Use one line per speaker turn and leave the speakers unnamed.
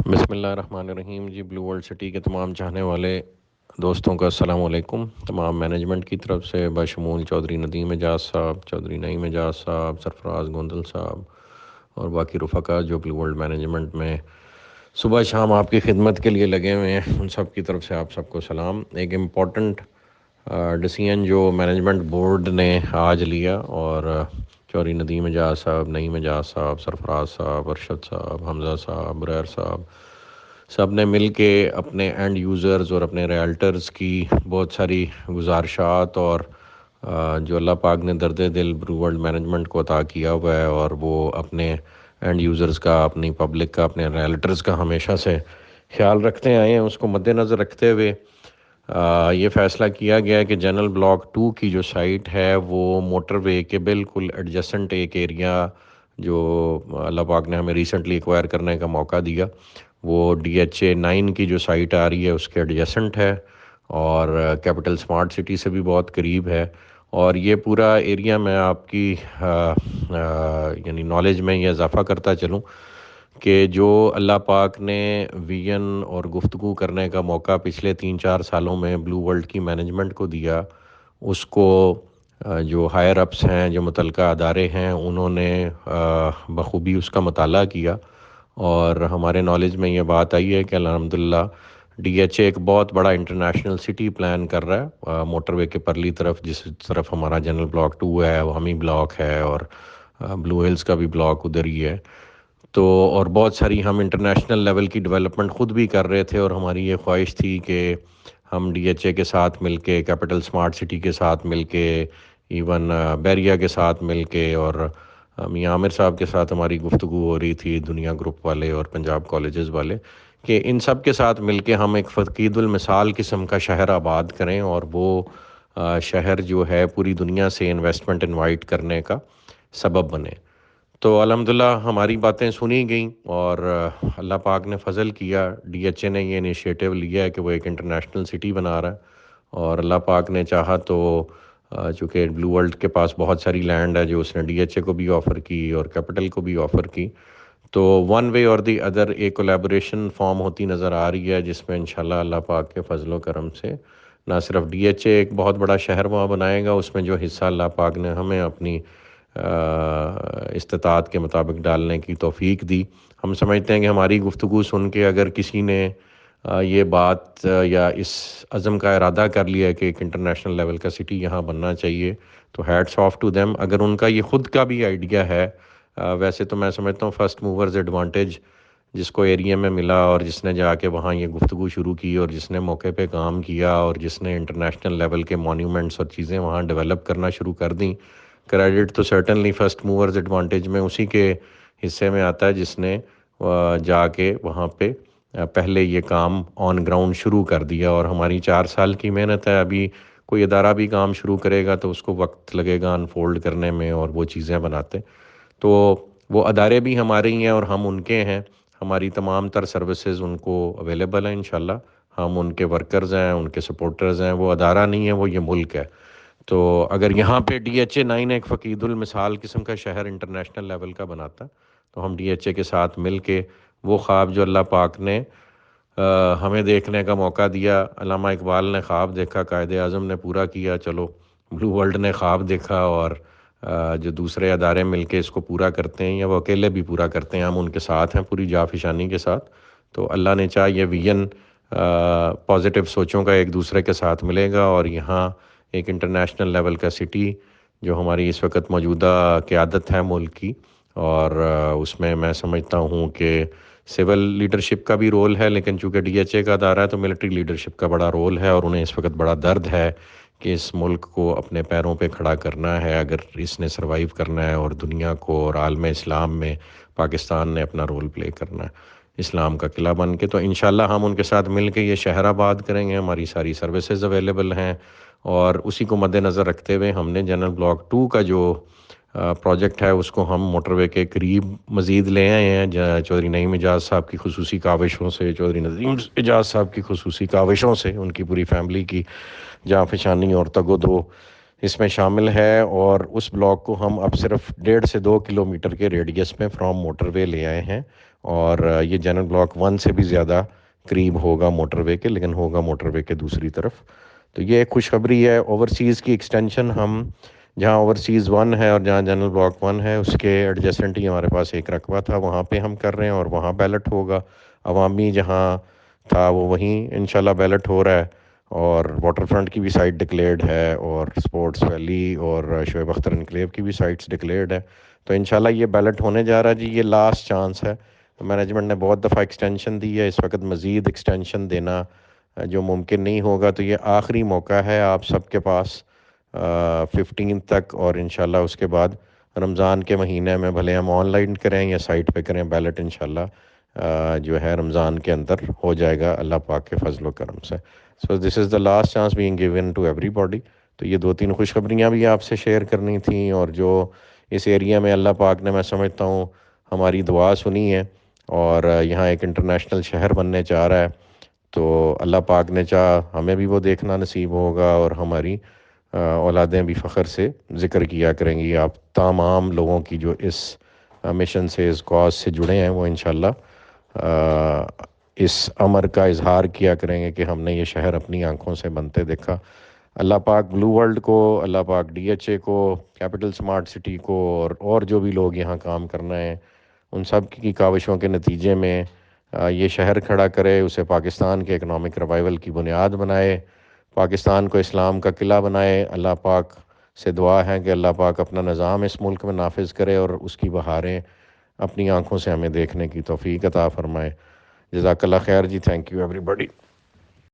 بسم اللہ الرحمن الرحیم جی بلو ورلڈ سٹی کے تمام چاہنے والے دوستوں کا السلام علیکم۔ تمام مینجمنٹ کی طرف سے بشمول چودھری ندیم اعجاز صاحب، چودھری نعیم اعجاز صاحب، سرفراز گوندل صاحب اور باقی رفقا جو بلو ورلڈ مینجمنٹ میں صبح شام آپ کی خدمت کے لیے لگے ہوئے ہیں، ان سب کی طرف سے آپ سب کو سلام۔ ایک امپورٹنٹ ڈیسیژن جو مینجمنٹ بورڈ نے آج لیا، اور چودھری ندیم اعجاز صاحب، نعیم اعجاز صاحب، سرفراز صاحب، ارشد صاحب، حمزہ صاحب، بریر صاحب، سب نے مل کے اپنے اینڈ یوزرز اور اپنے ریالٹرز کی بہت ساری گزارشات اور جو اللہ پاک نے درد دل بلو ورلڈ مینجمنٹ کو عطا کیا ہوا ہے، اور وہ اپنے اینڈ یوزرز کا، اپنی پبلک کا، اپنے ریالٹرز کا ہمیشہ سے خیال رکھتے آئے ہیں، اس کو مد نظر رکھتے ہوئے یہ فیصلہ کیا گیا ہے کہ جنرل بلاک 2 کی جو سائٹ ہے وہ موٹر وے کے بالکل ایڈجسنٹ ایک ایریا جو اللہ پاک نے ہمیں ریسنٹلی ایکوائر کرنے کا موقع دیا، وہ DHA 9 کی جو سائٹ آ رہی ہے اس کے ایڈجسنٹ ہے، اور کیپٹل سمارٹ سٹی سے بھی بہت قریب ہے۔ اور یہ پورا ایریا میں آپ کی یعنی نالج میں یہ اضافہ کرتا چلوں کہ جو اللہ پاک نے ویژن اور گفتگو کرنے کا موقع پچھلے 3-4 سالوں میں بلو ورلڈ کی مینجمنٹ کو دیا، اس کو جو ہائر اپس ہیں، جو متعلقہ ادارے ہیں، انہوں نے بخوبی اس کا مطالعہ کیا، اور ہمارے نالج میں یہ بات آئی ہے کہ الحمدللہ DHA ایک بہت بڑا انٹرنیشنل سٹی پلان کر رہا ہے موٹر وے کے پرلی طرف، جس طرف ہمارا جنرل بلاک 2 ہے، وہ ہمی بلاک ہے، اور بلو ہلز کا بھی بلاک ادھر ہی ہے۔ تو اور بہت ساری ہم انٹرنیشنل لیول کی ڈیولپمنٹ خود بھی کر رہے تھے، اور ہماری یہ خواہش تھی کہ ہم DHA کے ساتھ مل کے، کیپٹل سمارٹ سٹی کے ساتھ مل کے، ایون بیریا کے ساتھ مل کے، اور میاں عامر صاحب کے ساتھ ہماری گفتگو ہو رہی تھی، دنیا گروپ والے اور پنجاب کالجز والے، کہ ان سب کے ساتھ مل کے ہم ایک فقید المثال قسم کا شہر آباد کریں، اور وہ شہر جو ہے پوری دنیا سے انویسٹمنٹ انوائٹ کرنے کا سبب بنے۔ تو الحمدللہ ہماری باتیں سنی گئیں، اور اللہ پاک نے فضل کیا، DHA نے یہ انیشیٹو لیا ہے کہ وہ ایک انٹرنیشنل سٹی بنا رہا ہے، اور اللہ پاک نے چاہا تو چونکہ بلو ورلڈ کے پاس بہت ساری لینڈ ہے جو اس نے DHA کو بھی آفر کی اور کیپٹل کو بھی آفر کی، تو ون وے اور دی ادر ایک کولیبوریشن فارم ہوتی نظر آ رہی ہے، جس میں انشاءاللہ اللہ پاک کے فضل و کرم سے نہ صرف DHA ایک بہت بڑا شہر وہاں بنائے گا، اس میں جو حصہ اللہ پاک نے ہمیں اپنی استطاعت کے مطابق ڈالنے کی توفیق دی۔ ہم سمجھتے ہیں کہ ہماری گفتگو سن کے اگر کسی نے یہ بات یا اس عزم کا ارادہ کر لیا کہ ایک انٹرنیشنل لیول کا سٹی یہاں بننا چاہیے، تو ہیٹس آف ٹو دیم۔ اگر ان کا یہ خود کا بھی آئیڈیا ہے، ویسے تو میں سمجھتا ہوں فرسٹ موورز ایڈوانٹیج جس کو ایریا میں ملا، اور جس نے جا کے وہاں یہ گفتگو شروع کی، اور جس نے موقع پہ کام کیا، اور جس نے انٹرنیشنل لیول کے مونیومنٹس اور چیزیں وہاں ڈیولپ کرنا شروع کر دیں، کریڈٹ تو سرٹنلی فرسٹ موورز ایڈوانٹیج میں اسی کے حصے میں آتا ہے جس نے جا کے وہاں پہ پہلے یہ کام آن گراؤنڈ شروع کر دیا۔ اور ہماری 4 سال کی محنت ہے، ابھی کوئی ادارہ بھی کام شروع کرے گا تو اس کو وقت لگے گا انفولڈ کرنے میں اور وہ چیزیں بناتے، تو وہ ادارے بھی ہمارے ہی ہیں اور ہم ان کے ہیں، ہماری تمام تر سروسز ان کو اویلیبل ہیں انشاءاللہ، ہم ان کے ورکرز ہیں، ان کے سپورٹرز ہیں، وہ ادارہ نہیں ہے، وہ یہ ملک ہے۔ تو اگر یہاں پہ DHA 9 ایک فقید المثال قسم کا شہر انٹرنیشنل لیول کا بناتا، تو ہم DHA کے ساتھ مل کے وہ خواب جو اللہ پاک نے ہمیں دیکھنے کا موقع دیا، علامہ اقبال نے خواب دیکھا، قائد اعظم نے پورا کیا، چلو بلو ورلڈ نے خواب دیکھا، اور جو دوسرے ادارے مل کے اس کو پورا کرتے ہیں یا وہ اکیلے بھی پورا کرتے ہیں، ہم ان کے ساتھ ہیں پوری جافشانی کے ساتھ۔ تو اللہ نے چاہا یہ ویژن پازیٹیو سوچوں کا ایک دوسرے کے ساتھ ملے گا، اور یہاں ایک انٹرنیشنل لیول کا سٹی جو ہماری اس وقت موجودہ قیادت ہے ملک کی، اور اس میں سمجھتا ہوں کہ سول لیڈرشپ کا بھی رول ہے، لیکن چونکہ DHA کا ادارہ ہے تو ملٹری لیڈرشپ کا بڑا رول ہے، اور انہیں اس وقت بڑا درد ہے کہ اس ملک کو اپنے پیروں پہ کھڑا کرنا ہے اگر اس نے سروائیو کرنا ہے، اور دنیا کو اور عالم اسلام میں پاکستان نے اپنا رول پلے کرنا ہے اسلام کا قلعہ بن کے۔ تو انشاءاللہ ہم ان کے ساتھ مل کے یہ شہر آباد کریں گے، ہماری ساری سروسز اویلیبل ہیں، اور اسی کو مد نظر رکھتے ہوئے ہم نے جنرل بلاک 2 کا جو پروجیکٹ ہے اس کو ہم موٹر وے کے قریب مزید لے آئے ہیں، چودھری نعیم اعجاز صاحب کی خصوصی کاوشوں سے، چودھری ندیم اعجاز صاحب کی خصوصی کاوشوں سے، ان کی پوری فیملی کی جاں فشانی اور تگ و دو اس میں شامل ہے، اور اس بلاک کو ہم اب صرف 1.5 سے 2 کلومیٹر کے ریڈیس میں فرام موٹر وے لے آئے ہیں، اور یہ جنرل بلاک 1 سے بھی زیادہ قریب ہوگا موٹر وے کے، لیکن ہوگا موٹر وے کے دوسری طرف۔ تو یہ ایک خوشخبری ہے۔ اوورسیز کی ایکسٹینشن ہم جہاں اوورسیز 1 ہے اور جہاں جنرل بلاک 1 ہے اس کے ایڈجسٹنٹ ہی ہمارے پاس ایک رقبہ تھا، وہاں پہ ہم کر رہے ہیں اور وہاں بیلٹ ہوگا۔ عوامی جہاں تھا وہ وہیں انشاءاللہ بیلٹ ہو رہا ہے، اور واٹر فرنٹ کی بھی سائٹ ڈکلیئرڈ ہے، اور سپورٹس ویلی اور شعیب اختر انکلیو کی بھی سائٹس ڈکلیئرڈ ہے۔ تو انشاءاللہ یہ بیلٹ ہونے جا رہا ہے جی، یہ لاسٹ چانس ہے۔ مینجمنٹ نے بہت دفعہ ایکسٹینشن دی ہے، اس وقت مزید ایکسٹینشن دینا جو ممکن نہیں ہوگا، تو یہ آخری موقع ہے آپ سب کے پاس 15 تک، اور انشاءاللہ اس کے بعد رمضان کے مہینے میں بھلے ہم آن لائن کریں یا سائٹ پہ کریں، بیلٹ انشاءاللہ جو ہے رمضان کے اندر ہو جائے گا اللہ پاک کے فضل و کرم سے۔ So this is the last chance being given to everybody. تو یہ 2-3 خوشخبریاں بھی آپ سے شیئر کرنی تھیں، اور جو اس ایریا میں اللہ پاک نے، میں سمجھتا ہوں، ہماری دعا سنی ہے، اور یہاں ایک انٹرنیشنل شہر بننے جا رہا ہے، تو اللہ پاک نے چاہا ہمیں بھی وہ دیکھنا نصیب ہوگا، اور ہماری اولادیں بھی فخر سے ذکر کیا کریں گی۔ آپ تمام لوگوں کی جو اس مشن سے، اس کاز سے جڑے ہیں، وہ انشاءاللہ اس امر کا اظہار کیا کریں گے کہ ہم نے یہ شہر اپنی آنکھوں سے بنتے دیکھا۔ اللہ پاک بلو ورلڈ کو، اللہ پاک ڈی ایچ اے کو، کیپٹل سمارٹ سٹی کو، اور جو بھی لوگ یہاں کام کرنا ہے، ان سب کی کاوشوں کے نتیجے میں یہ شہر کھڑا کرے، اسے پاکستان کے اکنامک ریوائول کی بنیاد بنائے، پاکستان کو اسلام کا قلعہ بنائے۔ اللہ پاک سے دعا ہے کہ اللہ پاک اپنا نظام اس ملک میں نافذ کرے، اور اس کی بہاریں اپنی آنکھوں سے ہمیں دیکھنے کی توفیق عطا فرمائے۔ جزاک اللہ خیر جی، تھینک یو ایوری بڈی۔